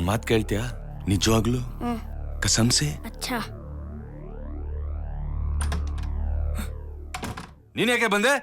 ಮಾತು ಕೇಳ್ತೀಯಾ ನಿಜವಾಗ್ಲು? ಕಸಮ್ ಸೆ? ಅಚ್ಚಾ. ನೀನ್ ಯಾಕೆ ಬಂದೆ?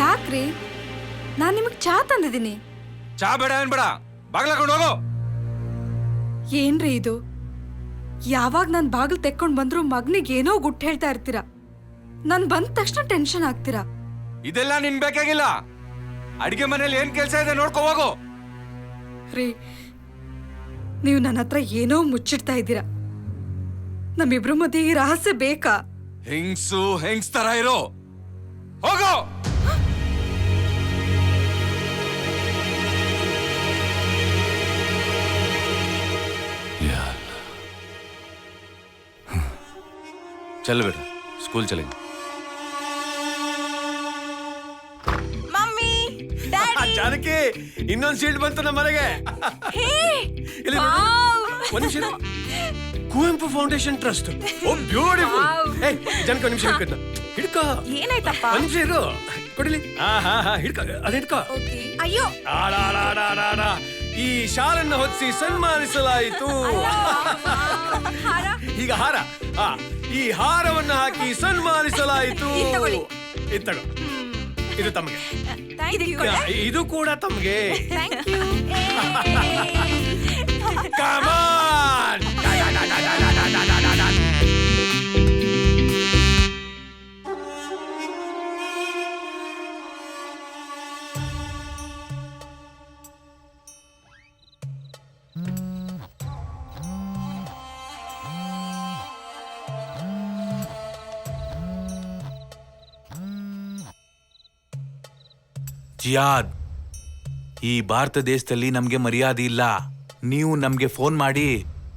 ಯಾಕ್ರಿ? ನಾನ್ ನಿಮಗ್ ಚಾ ತಂದಿದ್ದೀನಿ. ಚಾ ಬೇಡ ಏನ್ ಬೇಡ, ಬಾಗ್ಲಾಕೊಂಡು ಹೋಗು. ಏನ್ರಿ ಇದು? ಯಾವಾಗ ನಾನ್ ಬಾಗಿಲು ತೆಕ್ಕೊಂಡ್ ಬಂದ್ರು ಮಗನಿಗೆ ಏನೋ ಗುಟ್ಟು ಹೇಳ್ತಾ ಇರ್ತೀರಾ. ನಾನ್ ಬಂದ ತಕ್ಷಣ ಟೆನ್ಷನ್ ಆಗ್ತೀರಾ. ಇದೆಲ್ಲ ನಿನ್ ಬೇಕಾಗಿಲ್ಲ. ಅಡಿಗೆ ಮನೇಲಿ ಏನ್ ಕೆಲ್ಸ ಇದೆ ನೋಡ್ಕೋ ಹೋಗು. ರೀ, ನೀವು ನನ್ನ ಹತ್ರ ಏನೋ ಮುಚ್ಚಿಡ್ತಾ ಇದ್ದೀರಾ. ನಮ್ಮಿಬ್ರು ಮಧ್ಯೆ ಈ ರಹಸ್ಯ ಬೇಕಾ? ಹೆಂಗ್ಸ್ ತರ ಇರೋ, ಹೋಗೋ. चल बेटा स्कूल चलेंगे. Mummy, daddy. ಜಾನಕಿ, ಇನ್ನೊಂದು ಸೀಟ್ ಬಂತು ನಮ್ಮ ಮನೆಗೆ. ಇಲ್ಲಿ ನೋಡು. ಒಂದು ನಿಮಿಷ ಇರು. Kuvempu foundation trust. ಓ ಬ್ಯೂಟಿಫುಲ್. ಏಯ್ ಜಾನಕಿ, ಒಂದು ನಿಮಿಷ ಹಿಡ್ಕೊ. ಹಿಡ್ಕೊ. ಏನಾಯ್ತಪ್ಪ? ಒಂದು ನಿಮಿಷ ಇರು. ಕೊಡಿಲಿ. ಹಿಡ್ಕೊ, ಅದು ಹಿಡ್ಕೊ. ಅಯ್ಯೋ, ಈ ಶಾಲನ್ನ ಹೊತ್ತಿಸಿ ಸನ್ಮಾನಿಸಲಾಯಿತು. ಈಗ ಹಾರ. ಈ ಹಾರವನ್ನು ಹಾಕಿ ಸನ್ಮಾನಿಸಲಾಯಿತು. ಇದು ತಗೋ. ಇದು ತಮಗೆ. ಇದು ಕೂಡ ತಮಗೆ. Come on! ಜಿಯಾದ್, ಈ ಭಾರತ ದೇಶದಲ್ಲಿ ನಮ್ಗೆ ಮರ್ಯಾದೆ ಇಲ್ಲ. ನೀವು ನಮ್ಗೆ ಫೋನ್ ಮಾಡಿ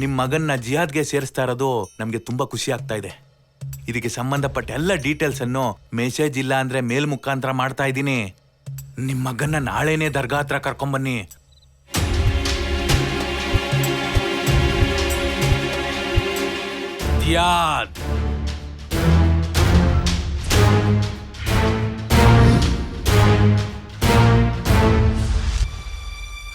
ನಿಮ್ ಮಗನ್ನ ಜಿಯಾದ್ಗೆ ಸೇರಿಸ್ತಾ ಇರೋದು ನಮ್ಗೆ ತುಂಬಾ ಖುಷಿ ಆಗ್ತಾ ಇದೆ. ಇದಕ್ಕೆ ಸಂಬಂಧಪಟ್ಟ ಎಲ್ಲ ಡೀಟೇಲ್ಸ್ ಅನ್ನು ಮೆಸೇಜ್ ಇಲ್ಲ ಅಂದ್ರೆ ಮೇಲ್ ಮುಖಾಂತರ ಮಾಡ್ತಾ ಇದ್ದೀನಿ. ನಿಮ್ ಮಗನ್ನ ನಾಳೆನೆ ದರ್ಗಾ ಹತ್ರ ಕರ್ಕೊಂಬನ್ನಿ. ಜಿಯಾದ್,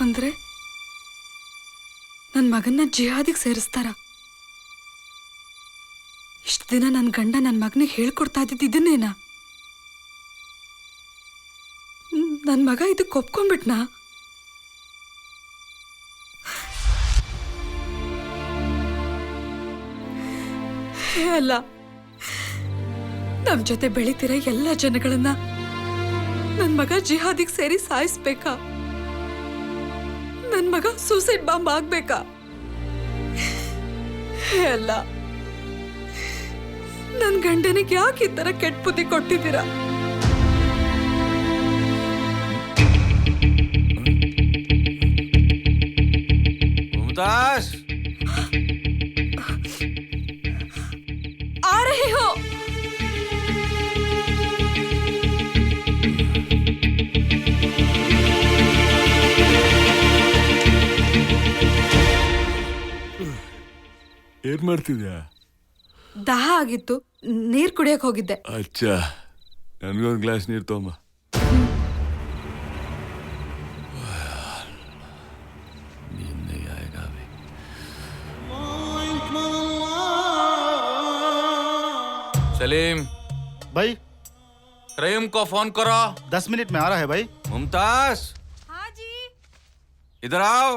ಅಂದ್ರೆ ನನ್ ಮಗನ್ನ ಜಿಹಾದಿಗೆ ಸೇರಿಸ್ತಾರ? ಇಷ್ಟ ದಿನ ನನ್ ಗಂಡ ನನ್ ಮಗನಿಗೆ ಹೇಳ್ಕೊಡ್ತಾ ಇದ್ದಿದ್ದು ಇದನ್ನೇನಾ? ನನ್ ಮಗ ಇದಕ್ಕೆ ಒಪ್ಕೊಂಡ್ಬಿಟ್ನಾ? ಅಲ್ಲ, ನಮ್ ಜೊತೆ ಬೆಳಿತಿರೋ ಎಲ್ಲ ಜನಗಳನ್ನ ನನ್ ಮಗ ಜಿಹಾದಿಗೆ ಸೇರಿ ಸಾಯಿಸ್ಬೇಕಾ? ನನ್ ಮಗ ಸೂಸೈಡ್ ಬಾಂಬ್ ಆಗ್ಬೇಕಾ? ಅಲ್ಲ, ನನ್ ಗಂಡನಿಗೆ ಯಾಕೆ ಈ ತರ ಕೆಟ್ಟ ಬುದ್ಧಿ ಕೊಟ್ಟಿದ್ದೀರಾ? ಮುಮ್ತಾಜ್, आ रहे हो? ಏನ್ ಮಾಡ್ತಿದ್ಯಾ? ದಾಹ ಆಗಿತ್ತು, ನೀರ್ ಕುಡಿಯಕ್ ಹೋಗಿದ್ದೆ. ಅಚ್ಚಾ, ನನ್ಗೊಂದು ಗ್ಲಾಸ್ ನೀರು ತಗೊಂಬ. सलीम भाई, रहीम को फोन करो. 10 मिनट में आ रहा है भाई. मुमताज, हाँ जी. इधर आओ.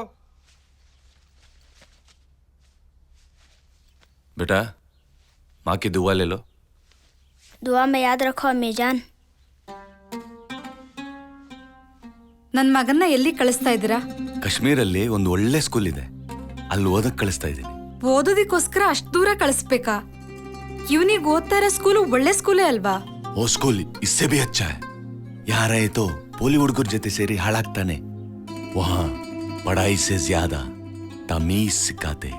बेटा, माँ की दुआ ले लो. दुआ में याद रखो अम्मी जान. ನನ್ ಮಗನ್ನ ಎಲ್ಲಿ ಕಳಿಸ್ತಾ ಇದ್ದೀರಾ? ಕಾಶ್ಮೀರಲ್ಲಿ ಒಂದು ಒಳ್ಳೆ ಸ್ಕೂಲ್ ಇದೆ, ಅಲ್ಲಿ ಓದಕ್ ಕಳಿಸ್ತಾ ಇದ್ದೀನಿ. ಓದೋದಿಕ್ಕೋಸ್ಕರ ಅಷ್ಟ್ ದೂರ ಕಳಿಸ್ಬೇಕಾ? ಇವನಿಗೆ ಓದ್ತಾ ಇರೋ ಸ್ಕೂಲು ಒಳ್ಳೆ ಸ್ಕೂಲೇ ಅಲ್ವಾ? वो स्कूल इससे भी अच्छा है. यहाँ रहे तो पोली ಹುಡುಗರ ಜೊತೆ ಸೇರಿ ಹಾಳಾಗ್ತಾನೆ. वहाँ पढ़ाई से ज्यादा तमीज सिखाते.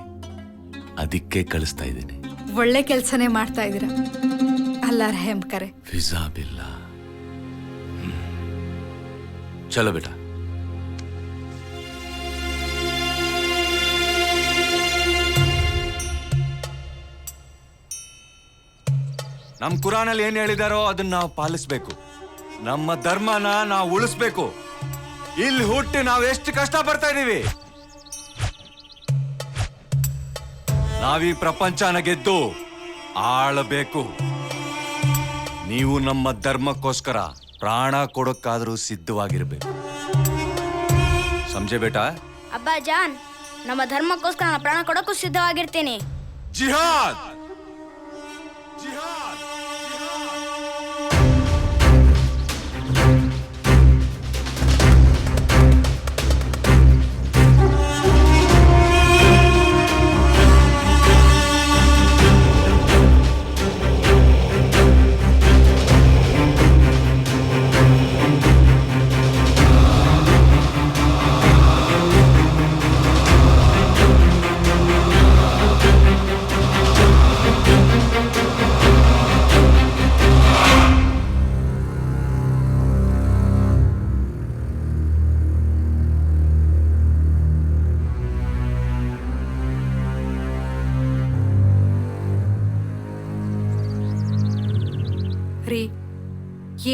ಅದಕ್ಕೆ ಕಳಿಸ್ತಾ ಇದ್ದೀನಿ. ಒಳ್ಳೆ ಕೆಲ್ಸನೇ ಮಾಡ್ತಾ ಇದ್ದೀರಾ. ಅಲ್ಲಾ ರಹಮ್ ಕರೆ. ಫಿಜಾ ಬಿಲ್ಲಾ. ಚಲೋ ಬೇಟಾ. ನಮ್ ಕುರಾನಲ್ಲಿ ಏನ್ ಹೇಳಿದಾರೋ ಅದನ್ನ ನಾವು ಪಾಲಿಸ್ಬೇಕು. ನಮ್ಮ ಧರ್ಮನ ನಾವು ಉಳಿಸ್ಬೇಕು. ಇಲ್ಲಿ ಹುಟ್ಟಿ ನಾವು ಎಷ್ಟು ಕಷ್ಟ ಪಡ್ತಾ ಇದೀವಿ. ನಾವೀ ಪ್ರಪಂಚನ ಗೆದ್ದು ಆಳಬೇಕು. ನೀವು ನಮ್ಮ ಧರ್ಮಕ್ಕೋಸ್ಕರ ಪ್ರಾಣ ಕೊಡೋಕ್ಕಾದ್ರೂ ಸಿದ್ಧವಾಗಿರ್ಬೇಕು. ಸಮझे ಬೇಟಾ? ಅಬ್ಬಾ ಜಾನ್, ನಮ್ಮ ಧರ್ಮಕ್ಕೋಸ್ಕರ ನಾನು ಪ್ರಾಣ ಕೊಡೋಕ್ಕೂ ಸಿದ್ಧವಾಗಿರ್ತೀನಿ. ಜಿಹಾದ್ ರೀ,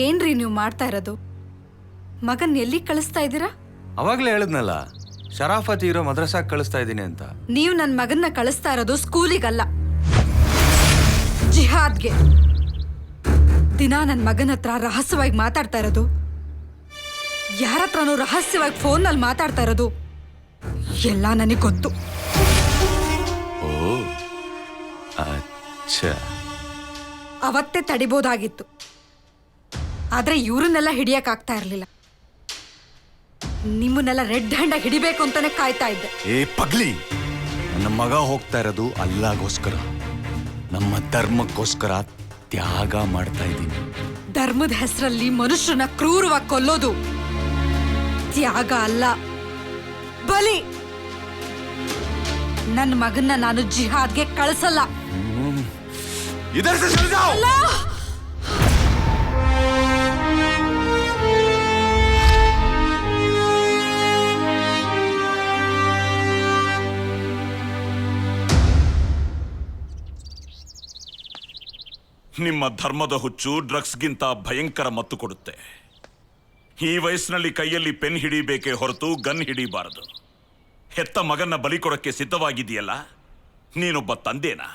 ಏನ್ರಿ ನೀವು ಮಾಡ್ತಾ ಇರೋದು? ಮಗನ್ ಎಲ್ಲಿ ಕಳಿಸ್ತಾ ಇದ್ದೀರಾ? ಅವಾಗ್ಲೇ ಹೇಳಿದ್ನಲ್ಲ, ಶರಾಫತ್ ಇರೋ ಮದ್ರಸಾಕ್ ಕಳಿಸ್ತಾ ಇದ್ದೀನಿ ಅಂತ. ನೀವು ನನ್ನ ಮಗನ್ನ ಕಳಿಸ್ತಾ ಇರೋದು ಸ್ಕೂಲಿಗಲ್ಲ, ಜಿಹಾದ್ಗೆ. ದಿನ ನನ್ನ ಮಗನ ಹತ್ರ ರಹಸ್ಯವಾಗಿ ಮಾತಾಡ್ತಾ ಇರೋದು, ಯಾರ ಹತ್ರನೂ ರಹಸ್ಯವಾಗಿ ಫೋನಲ್ಲಿ ಮಾತಾಡ್ತಾ ಇರೋದು ಎಲ್ಲ ನನಗೆ ಗೊತ್ತು. ಓ ಅಚ್ಚಾ. ಅವತ್ತೇ ತಡಿಬೋದಾಗಿತ್ತು, ಆದ್ರೆ ಇವ್ರನ್ನೆಲ್ಲ ಹಿಡಿಯಕ್ಕಾಗ್ತಾ ಇರ್ಲಿಲ್ಲ. ನಿಮ್ಮನ್ನೆಲ್ಲ ರೆಡ್ ಹ್ಯಾಂಡ್ ಹಿಡಿಬೇಕು ಅಂತಾನೆ ಕಾಯ್ತಾ ಇದ್ದೆ. ಏ ಪಗ್ಲಿ, ನನ್ನ ಮಗ ಹೋಗ್ತಾ ಇರೋದು ಅಲ್ಲಾಗೋಸ್ಕರ, ನಮ್ಮ ಧರ್ಮಕ್ಕೋಸ್ಕರ ತ್ಯಾಗ ಮಾಡ್ತಾ ಇದ್ದೀನಿ. ಧರ್ಮದ ಹೆಸರಲ್ಲಿ ಮನುಷ್ಯನ ಕ್ರೂರವಾಗಿ ಕೊಲ್ಲೋದು ತ್ಯಾಗ ಅಲ್ಲ, ಬಲಿ. ನನ್ನ ಮಗನ್ನ ನಾನು ಜಿಹಾದ್ಗೆ ಕಳಿಸಲ್ಲ. ಇದರ से चले जाओ. ನಿಮ್ಮ ಧರ್ಮದ ಹುಚ್ಚು ಡ್ರಗ್ಸ್ಗಿಂತ ಭಯಂಕರ ಮತ್ತು ಕೊಡುತ್ತೆ. ಈ ವಯಸ್ಸಿನಲ್ಲಿ ಕೈಯಲ್ಲಿ ಪೆನ್ ಹಿಡಿಬೇಕೇ ಹೊರತು ಗನ್ ಹಿಡಿಬಾರದು. ಹೆತ್ತ ಮಗನ್ನ ಬಲಿ ಕೊಡಕ್ಕೆ ಸಿದ್ಧವಾಗಿದೆಯಲ್ಲ, ನೀನೊಬ್ಬ ತಂದೆನಾ?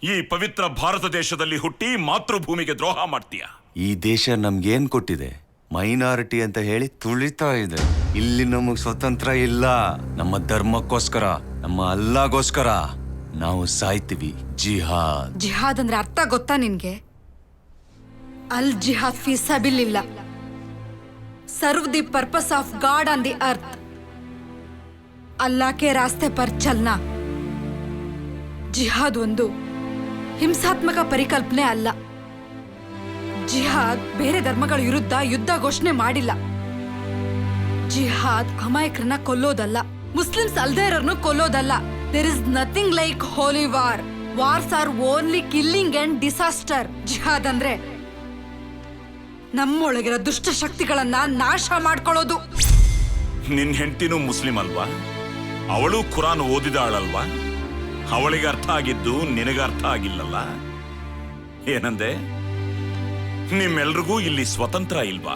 ಈ ಪವಿತ್ರ ಭಾರತ ದೇಶದಲ್ಲಿ ಹುಟ್ಟಿ ಮಾತೃಭೂಮಿಗೆ ದ್ರೋಹ ಮಾಡ್ತೀಯ. ಈ ದೇಶ ನಮ್ಗೇನ್ ಕೊಟ್ಟಿದೆ? ಮೈನಾರಿಟಿ ಅಂತ ಹೇಳಿ ತುಳಿತಾ ಇದೆ. ಇಲ್ಲಿ ನಮಗ್ ಸ್ವತಂತ್ರ ಇಲ್ಲ. ನಮ್ಮ ಧರ್ಮಕ್ಕೋಸ್ಕರ, ನಮ್ಮ ಅಲ್ಲಾಗೋಸ್ಕರ ನಾವು ಸಾಯ್ತೀವಿ. ಜಿಹಾದ್. ಜಿಹಾದ್ ಅಂದ್ರೆ ಅರ್ಥ ಗೊತ್ತಾ ನಿನ್ಗೆ? ಅಲ್ ಜಿಹಾದ್ ಫಿ ಸಬಿಲಿಲ್ಲ, serve the purpose of god on the earth, Allah ಕೆ ರಾಸ್ತೆ ಪರ್ ಚಲ್ನಾ. ಜಿಹಾದ್ ಒಂದು ಹಿಂಸಾತ್ಮಕ ಪರಿಕಲ್ಪನೆ ಅಲ್ಲ. ಜಿಹಾದ್ ಬೇರೆ ಧರ್ಮಗಳ ವಿರುದ್ಧ ಯುದ್ಧ ಘೋಷಣೆ ಮಾಡಿಲ್ಲ. ಜಿಹಾದ್ ಅಮಾಯಕರನ್ನ ಕೊಲ್ಲೋದಲ್ಲ, ಮುಸ್ಲಿಮ್ಸ್ ಅಲ್ದೇ ಇರೋರ್ನು ಕೊಲ್ಲೋದಲ್ಲ. There is nothing like holy war. Wars are only killing and disaster. ಜಿಹಾದ್ ಅಂದ್ರೆ ನಮ್ಮೊಳಗಿರೋ ದುಷ್ಟ ಶಕ್ತಿಗಳನ್ನ ನಾಶ ಮಾಡ್ಕೊಳ್ಳೋದು. ನಿನ್ ಹೆಂಡತಿನೂ ಮುಸ್ಲಿಂ ಅಲ್ವಾ? ಅವಳು ಖುರಾನ್ ಓದಿದಾಳಲ್ವಾ? ಅವಳಿಗೆ ಅರ್ಥ ಆಗಿದ್ದು ನಿನಗೆ ಅರ್ಥ ಆಗಿಲ್ಲಲ್ಲ. ಏನಂದೆ? ನಿಮ್ಮೆಲ್ರಿಗೂ ಇಲ್ಲಿ ಸ್ವತಂತ್ರ ಇಲ್ವಾ?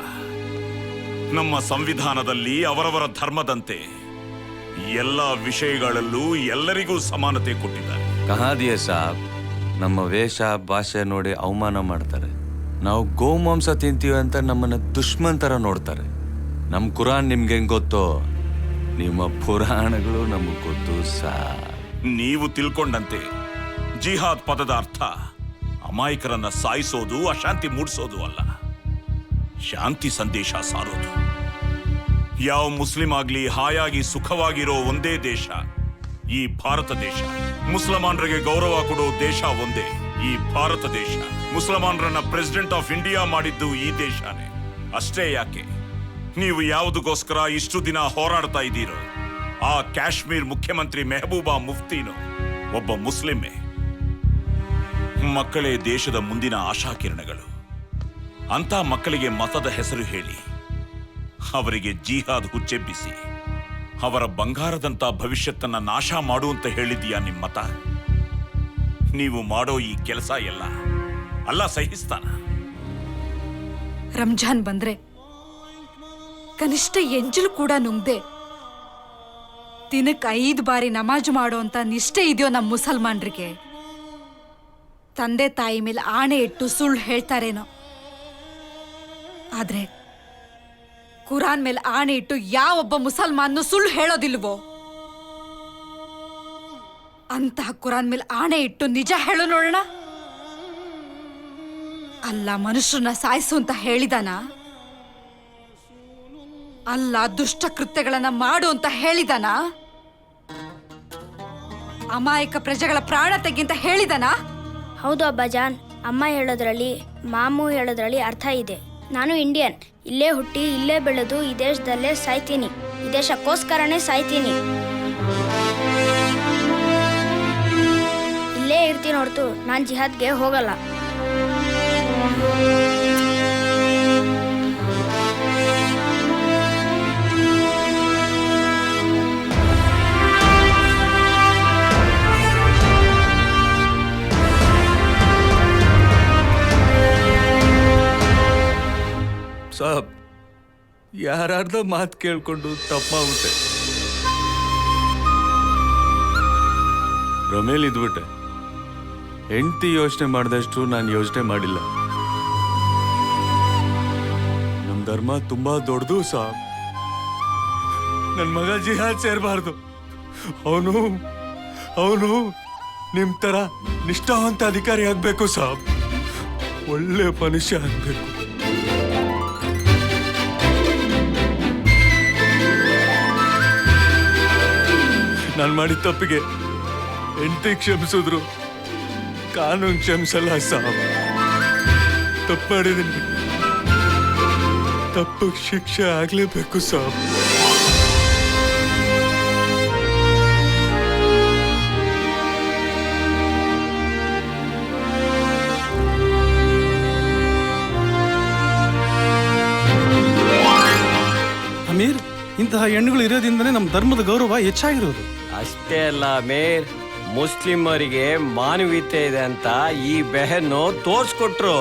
ನಮ್ಮ ಸಂವಿಧಾನದಲ್ಲಿ ಅವರವರ ಧರ್ಮದಂತೆ ಎಲ್ಲ ವಿಷಯಗಳಲ್ಲೂ ಎಲ್ಲರಿಗೂ ಸಮಾನತೆ ಕೊಟ್ಟಿದ್ದಾರೆ. ಕಹಾದಿಯ ಸಾಬ್, ನಮ್ಮ ವೇಷ ಭಾಷೆ ನೋಡಿ ಅವಮಾನ ಮಾಡ್ತಾರೆ. ನಾವು ಗೋಮಾಂಸ ತಿಂತೀವಿ ಅಂತ ನಮ್ಮನ್ನ ದುಶ್ಮನ್ ತರ ನೋಡ್ತಾರೆ. ನಮ್ ಕುರಾನ್ ನಿಮ್ಗೆ ಹೆಂಗ್ ಗೊತ್ತೋ, ನಿಮ್ಮ ಪುರಾಣಗಳು ನಮಗ್ ಗೊತ್ತು ಸಾಬ್. ನೀವು ತಿಳ್ಕೊಂಡಂತೆ ಜಿಹಾದ್ ಪದದ ಅರ್ಥ ಅಮಾಯಕರನ್ನ ಸಾಯಿಸೋದು, ಅಶಾಂತಿ ಮೂಡಿಸೋದು ಅಲ್ಲ, ಶಾಂತಿ ಸಂದೇಶ ಸಾರೋದು. ಯಾವ ಮುಸ್ಲಿಂ ಆಗ್ಲಿ ಹಾಯಾಗಿ ಸುಖವಾಗಿರೋ ಒಂದೇ ದೇಶ ಈ ಭಾರತ ದೇಶ. ಮುಸಲ್ಮಾನರಿಗೆ ಗೌರವ ಕೊಡೋ ದೇಶ ಒಂದೇ, ಈ ಭಾರತ ದೇಶ. ಮುಸಲ್ಮಾನರನ್ನ ಪ್ರೆಸಿಡೆಂಟ್ ಆಫ್ ಇಂಡಿಯಾ ಮಾಡಿದ್ದು ಈ ದೇಶನೇ. ಅಷ್ಟೇ ಯಾಕೆ, ನೀವು ಯಾವುದಕ್ಕೋಸ್ಕರ ಇಷ್ಟು ದಿನ ಹೋರಾಡ್ತಾ ಇದ್ದೀರೋ ಆ ಕಾಶ್ಮೀರ್ ಮುಖ್ಯಮಂತ್ರಿ ಮೆಹಬೂಬಾ ಮುಫ್ತಿನು ಒಬ್ಬ ಮುಸ್ಲಿಮೇ. ಮಕ್ಕಳೇ ದೇಶದ ಮುಂದಿನ ಆಶಾಕಿರಣಗಳು. ಅಂತ ಮಕ್ಕಳಿಗೆ ಮತದ ಹೆಸರು ಹೇಳಿ ಅವರಿಗೆ ಜಿಹಾದ್ ಹುಚ್ಚೆಬ್ಬಿಸಿ ಅವರ ಬಂಗಾರದಂತ ಭವಿಷ್ಯತ್ತನ್ನ ನಾಶ ಮಾಡು ಅಂತ ಹೇಳಿದೀಯಾ ನಿಮ್ಮ ಮತ? ನೀವು ಮಾಡೋ ಈ ಕೆಲಸ ಎಲ್ಲ ಅಲ್ಲ ಸಹಿಸ್ತಾನ? ರಂಜಾನ್ ಬಂದ್ರೆ ಕನಿಷ್ಠ ಎಂಜಲು ಕೂಡ ನುಂಗ್ದೆ ದಿನಕ್ಕೆ 5 ಬಾರಿ ನಮಾಜ್ ಮಾಡೋ ಅಂತ ನಿಷ್ಠೆ ಇದೆಯೋ ನಮ್ಮ ಮುಸಲ್ಮಾನ್ರಿಗೆ? ತಂದೆ ತಾಯಿ ಮೇಲೆ ಆಣೆ ಇಟ್ಟು ಸುಳ್ಳು ಹೇಳ್ತಾರೇನೋ, ಆದ್ರೆ ಕುರಾನ್ ಮೇಲೆ ಆಣೆ ಇಟ್ಟು ಯಾವೊಬ್ಬ ಮುಸಲ್ಮಾನ್ನು ಸುಳ್ಳು ಹೇಳೋದಿಲ್ವೋ? ಅಂತಹ ಕುರಾನ್ ಮೇಲೆ ಆಣೆ ಇಟ್ಟು ನಿಜ ಹೇಳು ನೋಡೋಣ. ಅಲ್ಲ ಮನುಷ್ಯರನ್ನ ಸಾಯಿಸು ಅಂತ ಹೇಳಿದಾನ? ಅಲ್ಲ ದುಷ್ಟ ಕೃತ್ಯಗಳನ್ನ ಮಾಡು ಅಂತ ಹೇಳಿದಾನ? ಅಮಾಯಕ ಪ್ರಜೆಗಳ ಪ್ರಾಣ ತೆಗಿಂತ ಹೇಳಿದಾನ? ಹೌದು ಅಬ್ಬಾಜಾನ್, ಅಮ್ಮ ಹೇಳೋದ್ರಲ್ಲಿ ಮಾಮು ಹೇಳೋದ್ರಲ್ಲಿ ಅರ್ಥ ಇದೆ. ನಾನು ಇಂಡಿಯನ್, ಇಲ್ಲೇ ಹುಟ್ಟಿ ಇಲ್ಲೇ ಬೆಳೆದು ಈ ದೇಶದಲ್ಲೇ ಸಾಯ್ತೀನಿ, ಈ ದೇಶಕ್ಕೋಸ್ಕರನೇ ಸಾಯ್ತೀನಿ. ಇಲ್ಲೇ ಇರ್ತೀನಿ ಹೊರತು ನಾನು ಜಿಹಾದ್ಗೆ ಹೋಗಲ್ಲ. ಸಾಬ್, ಯಾರ್ದ ಮಾತು ಕೇಳ್ಕೊಂಡು ತಪ್ಪಾಗುತ್ತೆ. ರಮೇಲ್ ಇದ್ಬಿಟ್ಟೆ. ಹೆಂಡತಿ ಯೋಚನೆ ಮಾಡಿದಷ್ಟು ನಾನು ಯೋಚನೆ ಮಾಡಿಲ್ಲ. ನಮ್ ಧರ್ಮ ತುಂಬಾ ದೊಡ್ಡದು ಸಾಬ್. ನನ್ ಮಗ ಜಿಹಾದ್ ಸೇರ್ಬಾರ್ದು. ಅವನು ನಿಮ್ ತರ ನಿಷ್ಠಾವಂತ ಅಧಿಕಾರಿ ಆಗ್ಬೇಕು ಸಾಬ್. ಒಳ್ಳೆ ಮನುಷ್ಯ ಆಗ್ಬೇಕು. ನಾನು ಮಾಡಿದ ತಪ್ಪಿಗೆ ಹೆಂಡತಿ ಕ್ಷಮಿಸಿದ್ರು, ಕಾನೂನು ಕ್ಷಮಿಸಲ್ಲ ಸಾಬ್. ತಪ್ಪು ಮಾಡಿದ್ದೀನಿ, ತಪ್ಪಿಗೆ ಶಿಕ್ಷೆ ಆಗ್ಲೇಬೇಕು ಸಾಬ್. ಅಮೀರ್, ಇಂತಹ ಹೆಣ್ಣುಗಳು ಇರೋದ್ರಿಂದನೇ ನಮ್ಮ ಧರ್ಮದ ಗೌರವ ಹೆಚ್ಚಾಗಿರೋದು. ಅಷ್ಟೇ ಅಲ್ಲ ಮೇರ್, ಮುಸ್ಲಿಮರಿಗೆ ಮಾನವೀಯತೆ ಇದೆ ಅಂತ ಈ ಬೆಹನ್ನು ತೋರ್ಸ್ಕೊಟ್ರು.